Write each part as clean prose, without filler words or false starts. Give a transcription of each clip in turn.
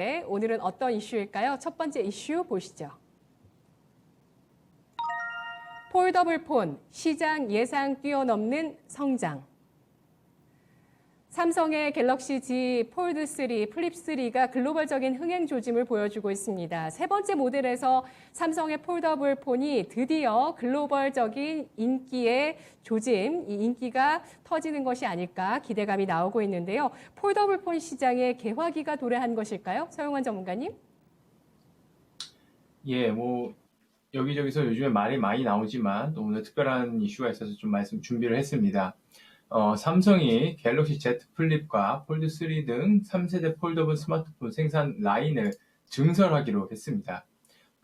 네, 오늘은 어떤 이슈일까요? 첫 번째 이슈 보시죠. 폴더블 폰, 시장 예상 뛰어넘는 성장. 삼성의 갤럭시 Z 폴드 3, 플립 3가 글로벌적인 흥행 조짐을 보여주고 있습니다. 세 번째 모델에서 삼성의 폴더블 폰이 드디어 글로벌적인 인기의 조짐, 이 인기가 터지는 것이 아닐까 기대감이 나오고 있는데요. 폴더블 폰 시장의 개화기가 도래한 것일까요? 서용환 전문가님? 예, 여기저기서 요즘에 말이 많이 나오지만 또 오늘 특별한 이슈가 있어서 좀 말씀 준비를 했습니다. 삼성이 갤럭시 Z 플립과 폴드 3 등 3세대 폴더블 스마트폰 생산 라인을 증설하기로 했습니다.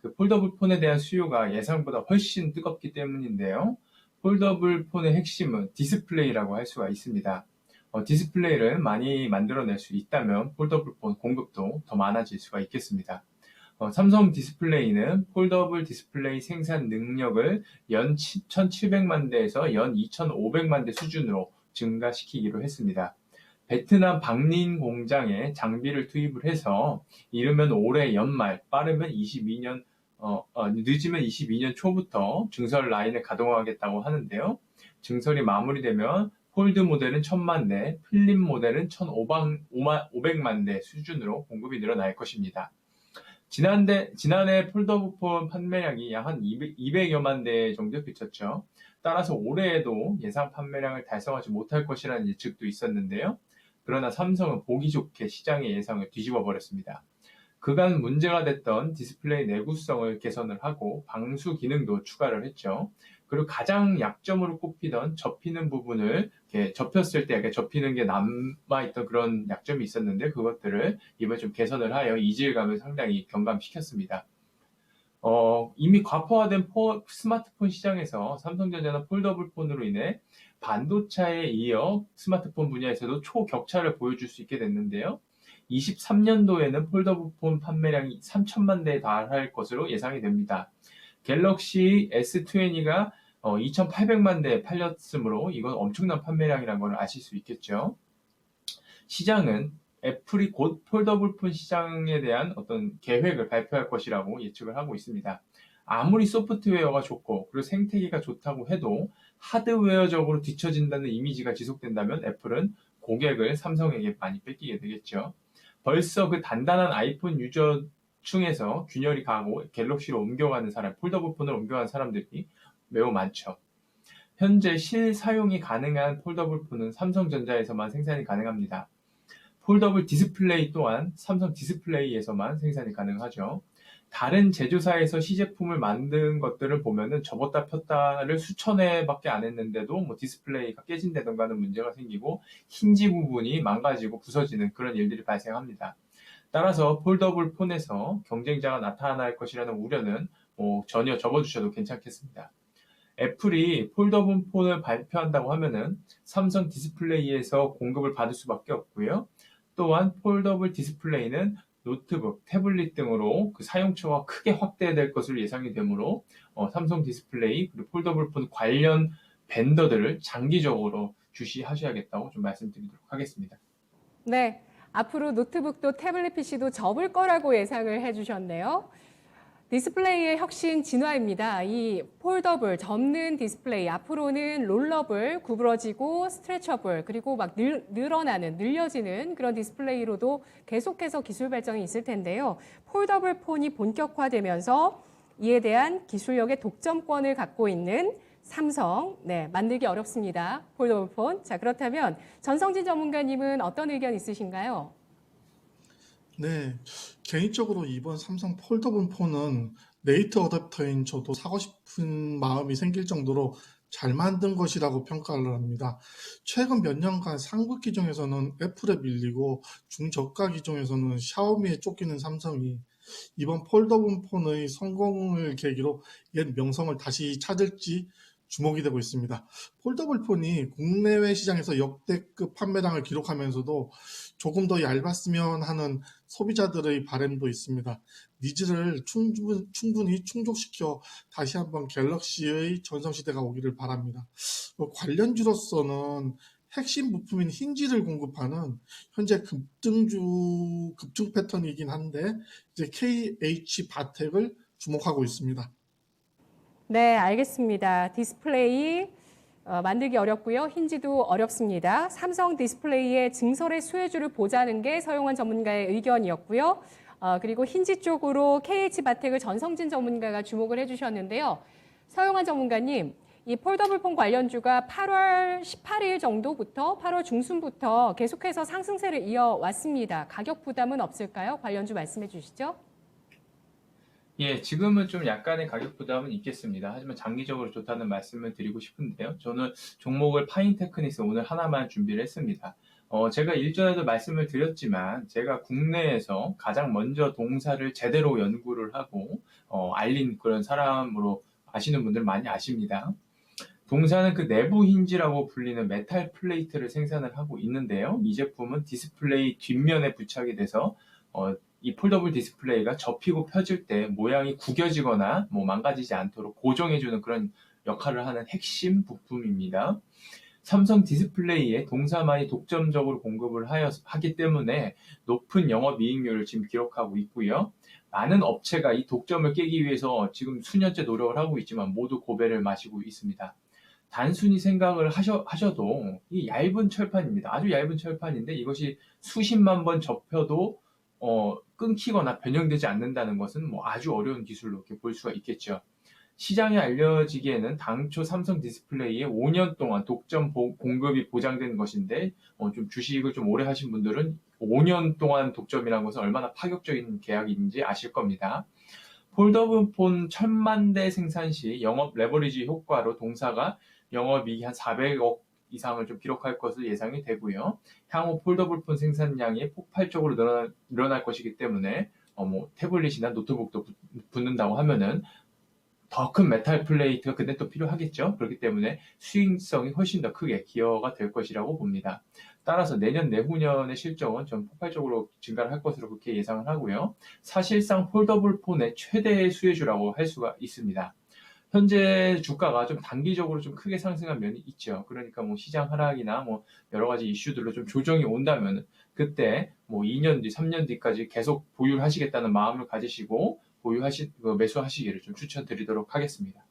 그 폴더블 폰에 대한 수요가 예상보다 훨씬 뜨겁기 때문인데요. 폴더블 폰의 핵심은 디스플레이라고 할 수가 있습니다. 디스플레이를 많이 만들어낼 수 있다면 폴더블 폰 공급도 더 많아질 수가 있겠습니다. 삼성 디스플레이는 폴더블 디스플레이 생산 능력을 연 1,700만 대에서 연 2,500만 대 수준으로 증가시키기로 했습니다. 베트남 박린 공장에 장비를 투입을 해서 이르면 올해 연말, 빠르면 22년, 늦으면 22년 초부터 증설 라인을 가동하겠다고 하는데요. 증설이 마무리되면 폴드 모델은 1,000만 대, 플립 모델은 1,500만 대 수준으로 공급이 늘어날 것입니다. 지난해 폴더블폰 판매량이 약 한 200여만 대 정도 그쳤죠. 따라서 올해에도 예상 판매량을 달성하지 못할 것이라는 예측도 있었는데요. 그러나 삼성은 보기 좋게 시장의 예상을 뒤집어 버렸습니다. 그간 문제가 됐던 디스플레이 내구성을 개선을 하고 방수 기능도 추가를 했죠. 그리고 가장 약점으로 꼽히던 접히는 부분을 이렇게 접혔을 때 이렇게 접히는 게 남아있던 그런 약점이 있었는데 그것들을 이번에 좀 개선을 하여 이질감을 상당히 경감시켰습니다. 이미 과포화된 스마트폰 시장에서 삼성전자는 폴더블 폰으로 인해 반도체에 이어 스마트폰 분야에서도 초격차를 보여줄 수 있게 됐는데요. 23년도에는 폴더블 폰 판매량이 3천만 대에 달할 것으로 예상이 됩니다. 갤럭시 S20가 2,800만 대 팔렸으므로 이건 엄청난 판매량이라는 걸 아실 수 있겠죠. 시장은 애플이 곧 폴더블폰 시장에 대한 어떤 계획을 발표할 것이라고 예측을 하고 있습니다. 아무리 소프트웨어가 좋고 그리고 생태계가 좋다고 해도 하드웨어적으로 뒤처진다는 이미지가 지속된다면 애플은 고객을 삼성에게 많이 뺏기게 되겠죠. 벌써 그 단단한 아이폰 유저층에서 균열이 가고 갤럭시로 옮겨가는 사람, 폴더블폰을 옮겨가는 사람들이 매우 많죠. 현재 실사용이 가능한 폴더블폰은 삼성전자에서만 생산이 가능합니다. 폴더블 디스플레이 또한 삼성 디스플레이에서만 생산이 가능하죠. 다른 제조사에서 시제품을 만든 것들을 보면은 접었다 폈다를 수천 회밖에 안 했는데도 디스플레이가 깨진다던가 하는 문제가 생기고 힌지 부분이 망가지고 부서지는 그런 일들이 발생합니다. 따라서 폴더블 폰에서 경쟁자가 나타날 것이라는 우려는 전혀 접어두셔도 괜찮겠습니다. 애플이 폴더블 폰을 발표한다고 하면은 삼성 디스플레이에서 공급을 받을 수밖에 없고요. 또한 폴더블 디스플레이는 노트북, 태블릿 등으로 그 사용처가 크게 확대될 것으로 예상이 되므로 삼성 디스플레이 그리고 폴더블 폰 관련 벤더들을 장기적으로 주시하셔야겠다고 좀 말씀드리도록 하겠습니다. 네, 앞으로 노트북도 태블릿 PC도 접을 거라고 예상을 해주셨네요. 디스플레이의 혁신 진화입니다. 이 폴더블, 접는 디스플레이, 앞으로는 롤러블, 구부러지고 스트레쳐블, 그리고 막 늘어나는, 늘려지는 그런 디스플레이로도 계속해서 기술 발전이 있을 텐데요. 폴더블 폰이 본격화되면서 이에 대한 기술력의 독점권을 갖고 있는 삼성, 네, 만들기 어렵습니다. 폴더블 폰. 자, 그렇다면 전성진 전문가님은 어떤 의견 있으신가요? 네, 개인적으로 이번 삼성 폴더블 폰은 레이트 어댑터인 저도 사고 싶은 마음이 생길 정도로 잘 만든 것이라고 평가를 합니다. 최근 몇 년간 상급 기종에서는 애플에 밀리고 중저가 기종에서는 샤오미에 쫓기는 삼성이 이번 폴더블 폰의 성공을 계기로 옛 명성을 다시 찾을지 주목이 되고 있습니다. 폴더블 폰이 국내외 시장에서 역대급 판매량을 기록하면서도 조금 더 얇았으면 하는 소비자들의 바람도 있습니다. 니즈를 충분히 충족시켜 다시 한번 갤럭시의 전성시대가 오기를 바랍니다. 관련주로서는 핵심 부품인 힌지를 공급하는 현재 급등 패턴이긴 한데 이제 KH 바텍을 주목하고 있습니다. 네, 알겠습니다. 디스플레이 만들기 어렵고요. 힌지도 어렵습니다. 삼성 디스플레이의 증설의 수혜주를 보자는 게 서용환 전문가의 의견이었고요. 그리고 힌지 쪽으로 KH바텍을 전성진 전문가가 주목을 해주셨는데요. 서용환 전문가님, 이 폴더블폰 관련주가 8월 18일 정도부터 8월 중순부터 계속해서 상승세를 이어왔습니다. 가격 부담은 없을까요? 관련주 말씀해 주시죠. 예, 지금은 좀 약간의 가격 부담은 있겠습니다. 하지만 장기적으로 좋다는 말씀을 드리고 싶은데요. 저는 종목을 파인테크닉스 오늘 하나만 준비를 했습니다. 제가 일전에도 말씀을 드렸지만 제가 국내에서 가장 먼저 동사를 제대로 연구를 하고 알린 그런 사람으로 아시는 분들 많이 아십니다. 동사는 그 내부 힌지라고 불리는 메탈 플레이트를 생산을 하고 있는데요. 이 제품은 디스플레이 뒷면에 부착이 돼서 이 폴더블 디스플레이가 접히고 펴질 때 모양이 구겨지거나 망가지지 않도록 고정해주는 그런 역할을 하는 핵심 부품입니다. 삼성 디스플레이에 동사만이 독점적으로 공급을 하기 때문에 높은 영업이익률을 지금 기록하고 있고요. 많은 업체가 이 독점을 깨기 위해서 지금 수년째 노력을 하고 있지만 모두 고배를 마시고 있습니다. 단순히 생각을 하셔도 이 얇은 철판입니다. 아주 얇은 철판인데 이것이 수십만 번 접혀도 끊기거나 변형되지 않는다는 것은 아주 어려운 기술로 이렇게 볼 수가 있겠죠. 시장에 알려지기에는 당초 삼성 디스플레이에 5년 동안 독점 공급이 보장된 것인데 좀 주식을 좀 오래 하신 분들은 5년 동안 독점이라는 것은 얼마나 파격적인 계약인지 아실 겁니다. 폴더블폰 1000만 대 생산 시 영업 레버리지 효과로 동사가 영업이익이 한 400억 이상을 좀 기록할 것으로 예상이 되고요. 향후 폴더블폰 생산량이 폭발적으로 늘어날 것이기 때문에 태블릿이나 노트북도 붙는다고 하면은 더 큰 메탈 플레이트가 그때 또 필요하겠죠. 그렇기 때문에 수익성이 훨씬 더 크게 기여가 될 것이라고 봅니다. 따라서 내년 내후년의 실적은 좀 폭발적으로 증가를 할 것으로 그렇게 예상을 하고요. 사실상 폴더블폰의 최대의 수혜주라고 할 수가 있습니다. 현재 주가가 좀 단기적으로 좀 크게 상승한 면이 있죠. 그러니까 시장 하락이나 여러 가지 이슈들로 좀 조정이 온다면 그때 2년 뒤, 3년 뒤까지 계속 보유를 하시겠다는 마음을 가지시고 매수하시기를 좀 추천드리도록 하겠습니다.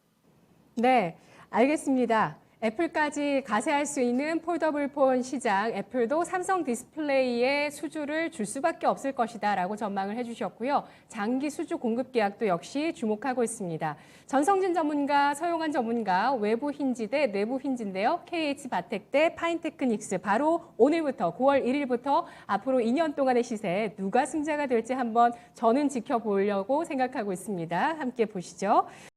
네, 알겠습니다. 애플까지 가세할 수 있는 폴더블폰 시장, 애플도 삼성 디스플레이에 수주를 줄 수밖에 없을 것이다 라고 전망을 해주셨고요. 장기 수주 공급 계약도 역시 주목하고 있습니다. 전성진 전문가, 서용환 전문가, 외부 힌지 대 내부 힌지인데요. KH바텍 대 파인테크닉스, 바로 오늘부터 9월 1일부터 앞으로 2년 동안의 시세 누가 승자가 될지 한번 저는 지켜보려고 생각하고 있습니다. 함께 보시죠.